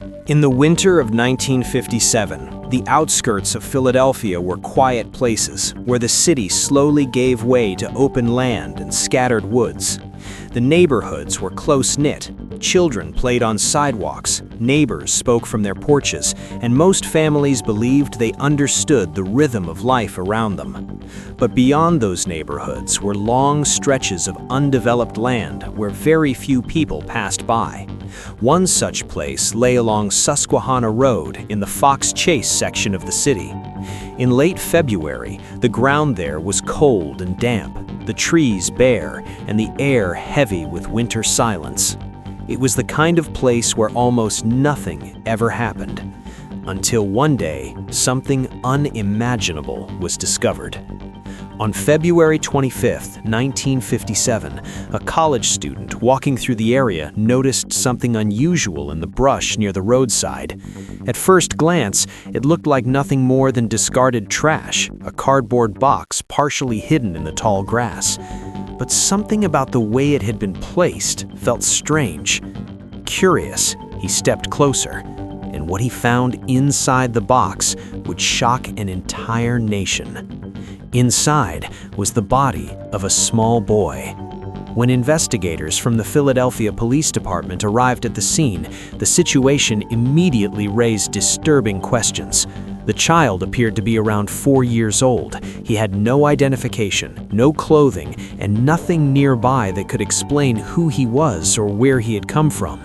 In the winter of 1957, the outskirts of Philadelphia were quiet places where the city slowly gave way to open land and scattered woods. The neighborhoods were close-knit. Children played on sidewalks, neighbors spoke from their porches, and most families believed they understood the rhythm of life around them. But beyond those neighborhoods were long stretches of undeveloped land where very few people passed by. One such place lay along Susquehanna Road in the Fox Chase section of the city. In late February, the ground there was cold and damp, the trees bare, and the air heavy with winter silence. It was the kind of place where almost nothing ever happened, until one day, something unimaginable was discovered. On February 25, 1957, a college student walking through the area noticed something unusual in the brush near the roadside. At first glance, it looked like nothing more than discarded trash, a cardboard box partially hidden in the tall grass. But something about the way it had been placed felt strange. Curious, he stepped closer, and what he found inside the box would shock an entire nation. Inside was the body of a small boy. When investigators from the Philadelphia Police Department arrived at the scene, the situation immediately raised disturbing questions. The child appeared to be around 4 years old. He had no identification, no clothing, and nothing nearby that could explain who he was or where he had come from.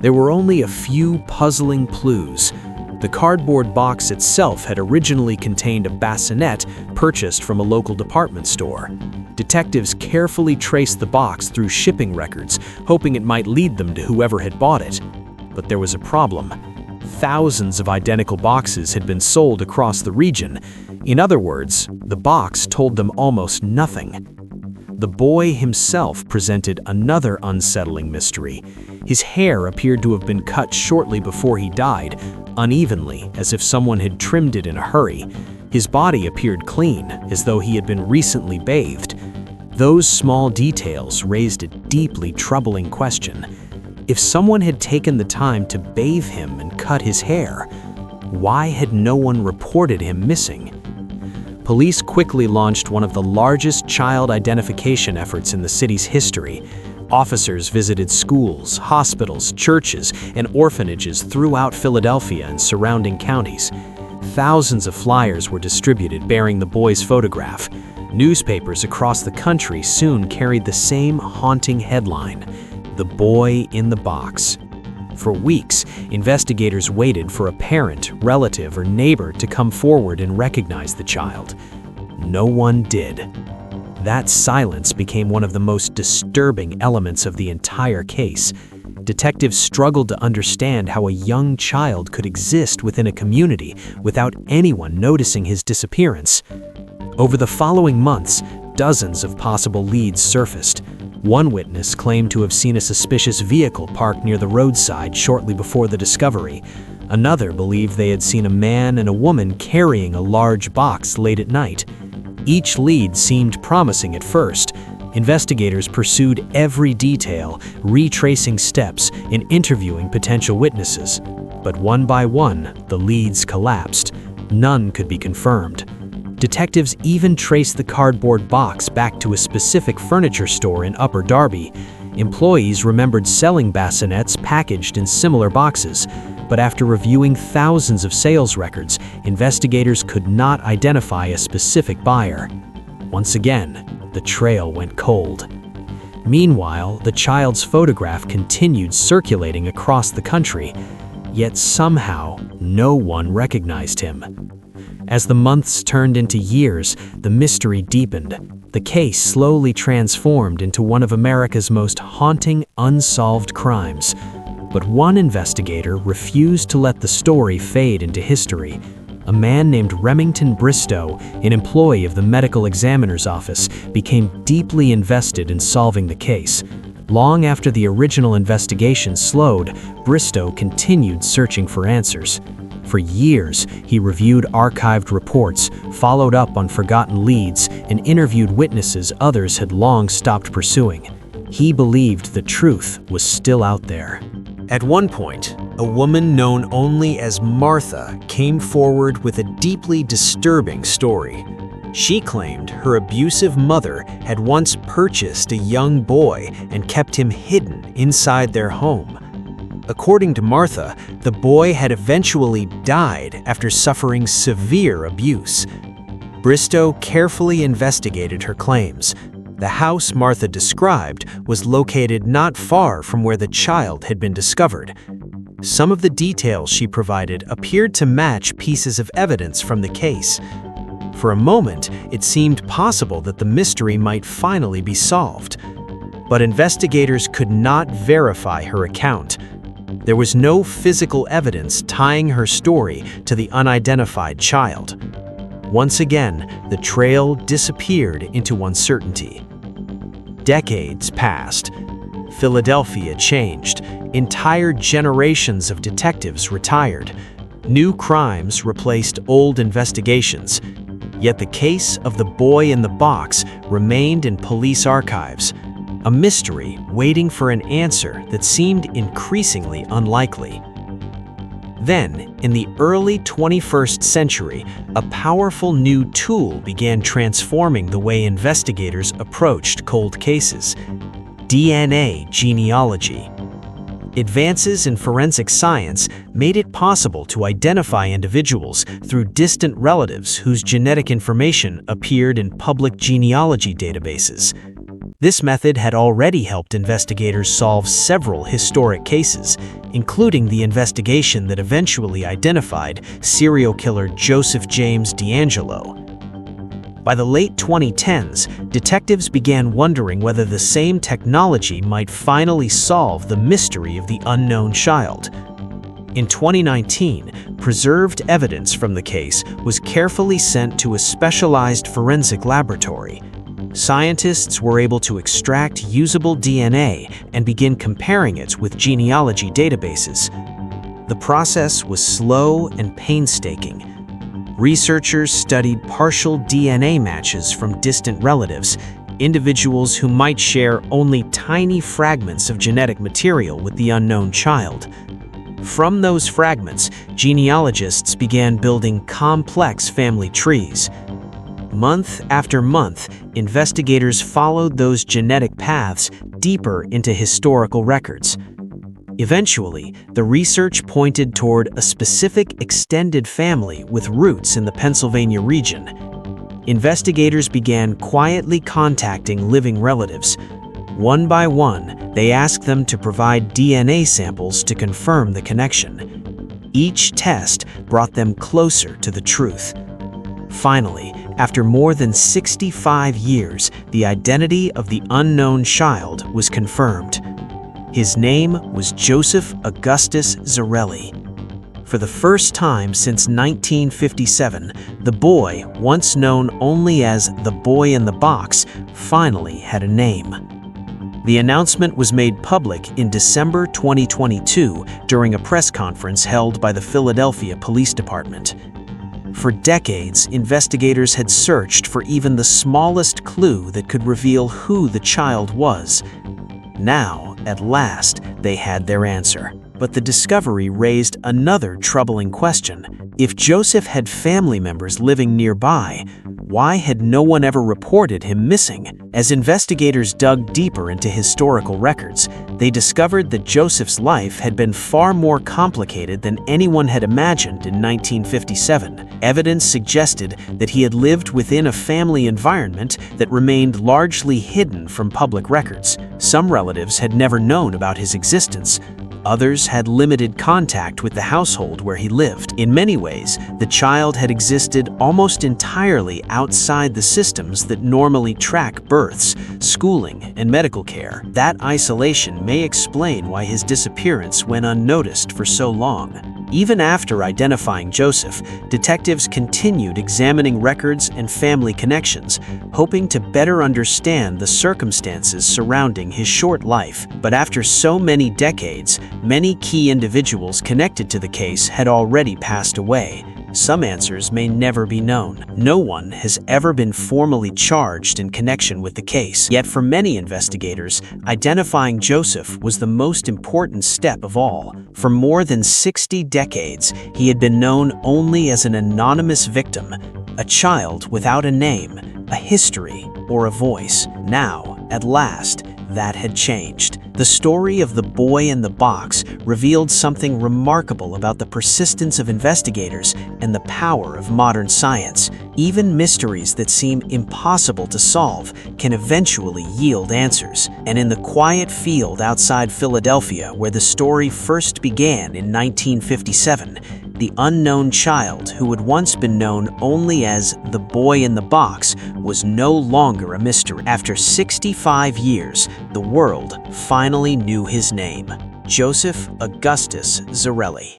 There were only a few puzzling clues. The cardboard box itself had originally contained a bassinet purchased from a local department store. Detectives carefully traced the box through shipping records, hoping it might lead them to whoever had bought it. But there was a problem. Thousands of identical boxes had been sold across the region. In other words, the box told them almost nothing. The boy himself presented another unsettling mystery. His hair appeared to have been cut shortly before he died, unevenly, as if someone had trimmed it in a hurry. His body appeared clean, as though he had been recently bathed. Those small details raised a deeply troubling question. If someone had taken the time to bathe him and cut his hair, why had no one reported him missing? Police quickly launched one of the largest child identification efforts in the city's history. Officers visited schools, hospitals, churches, and orphanages throughout Philadelphia and surrounding counties. Thousands of flyers were distributed bearing the boy's photograph. Newspapers across the country soon carried the same haunting headline, "The Boy in the Box." For weeks, investigators waited for a parent, relative, or neighbor to come forward and recognize the child. No one did. That silence became one of the most disturbing elements of the entire case. Detectives struggled to understand how a young child could exist within a community without anyone noticing his disappearance. Over the following months, dozens of possible leads surfaced. One witness claimed to have seen a suspicious vehicle parked near the roadside shortly before the discovery. Another believed they had seen a man and a woman carrying a large box late at night. Each lead seemed promising at first. Investigators pursued every detail, retracing steps and interviewing potential witnesses. But one by one, the leads collapsed. None could be confirmed. Detectives even traced the cardboard box back to a specific furniture store in Upper Darby. Employees remembered selling bassinets packaged in similar boxes, but after reviewing thousands of sales records, investigators could not identify a specific buyer. Once again, the trail went cold. Meanwhile, the child's photograph continued circulating across the country, yet somehow no one recognized him. As the months turned into years, the mystery deepened. The case slowly transformed into one of America's most haunting, unsolved crimes. But one investigator refused to let the story fade into history. A man named Remington Bristow, an employee of the medical examiner's office, became deeply invested in solving the case. Long after the original investigation slowed, Bristow continued searching for answers. For years, he reviewed archived reports, followed up on forgotten leads, and interviewed witnesses others had long stopped pursuing. He believed the truth was still out there. At one point, a woman known only as Martha came forward with a deeply disturbing story. She claimed her abusive mother had once purchased a young boy and kept him hidden inside their home. According to Martha, the boy had eventually died after suffering severe abuse. Bristow carefully investigated her claims. The house Martha described was located not far from where the child had been discovered. Some of the details she provided appeared to match pieces of evidence from the case. For a moment, it seemed possible that the mystery might finally be solved. But investigators could not verify her account. There was no physical evidence tying her story to the unidentified child. Once again, the trail disappeared into uncertainty. Decades passed. Philadelphia changed. Entire generations of detectives retired. New crimes replaced old investigations. Yet the case of the boy in the box remained in police archives, a mystery waiting for an answer that seemed increasingly unlikely. Then, in the early 21st century, a powerful new tool began transforming the way investigators approached cold cases: DNA genealogy. Advances in forensic science made it possible to identify individuals through distant relatives whose genetic information appeared in public genealogy databases. This method had already helped investigators solve several historic cases, including the investigation that eventually identified serial killer Joseph James DeAngelo. By the late 2010s, detectives began wondering whether the same technology might finally solve the mystery of the unknown child. In 2019, preserved evidence from the case was carefully sent to a specialized forensic laboratory. Scientists were able to extract usable DNA and begin comparing it with genealogy databases. The process was slow and painstaking. Researchers studied partial DNA matches from distant relatives, individuals who might share only tiny fragments of genetic material with the unknown child. From those fragments, genealogists began building complex family trees. Month after month, investigators followed those genetic paths deeper into historical records. Eventually, the research pointed toward a specific extended family with roots in the Pennsylvania region. Investigators began quietly contacting living relatives. One by one, they asked them to provide DNA samples to confirm the connection. Each test brought them closer to the truth. Finally, after more than 65 years, the identity of the unknown child was confirmed. His name was Joseph Augustus Zarelli. For the first time since 1957, the boy, once known only as the boy in the box, finally had a name. The announcement was made public in December 2022 during a press conference held by the Philadelphia Police Department. For decades, investigators had searched for even the smallest clue that could reveal who the child was. Now, at last, they had their answer. But the discovery raised another troubling question. If Joseph had family members living nearby, why had no one ever reported him missing? As investigators dug deeper into historical records, they discovered that Joseph's life had been far more complicated than anyone had imagined in 1957. Evidence suggested that he had lived within a family environment that remained largely hidden from public records. Some relatives had never known about his existence. Others had limited contact with the household where he lived. In many ways, the child had existed almost entirely outside the systems that normally track births, schooling, and medical care. That isolation may explain why his disappearance went unnoticed for so long. Even after identifying Joseph, detectives continued examining records and family connections, hoping to better understand the circumstances surrounding his short life. But after so many decades, many key individuals connected to the case had already passed away. Some answers may never be known. No one has ever been formally charged in connection with the case. Yet for many investigators, identifying Joseph was the most important step of all. For more than 60 decades, he had been known only as an anonymous victim, a child without a name, a history, or a voice. Now, at last, that had changed. The story of the boy in the box revealed something remarkable about the persistence of investigators and the power of modern science. Even mysteries that seem impossible to solve can eventually yield answers. And in the quiet field outside Philadelphia where the story first began in 1957, the unknown child who had once been known only as the boy in the box was no longer a mystery. After 65 years, the world finally knew his name: Joseph Augustus Zarelli.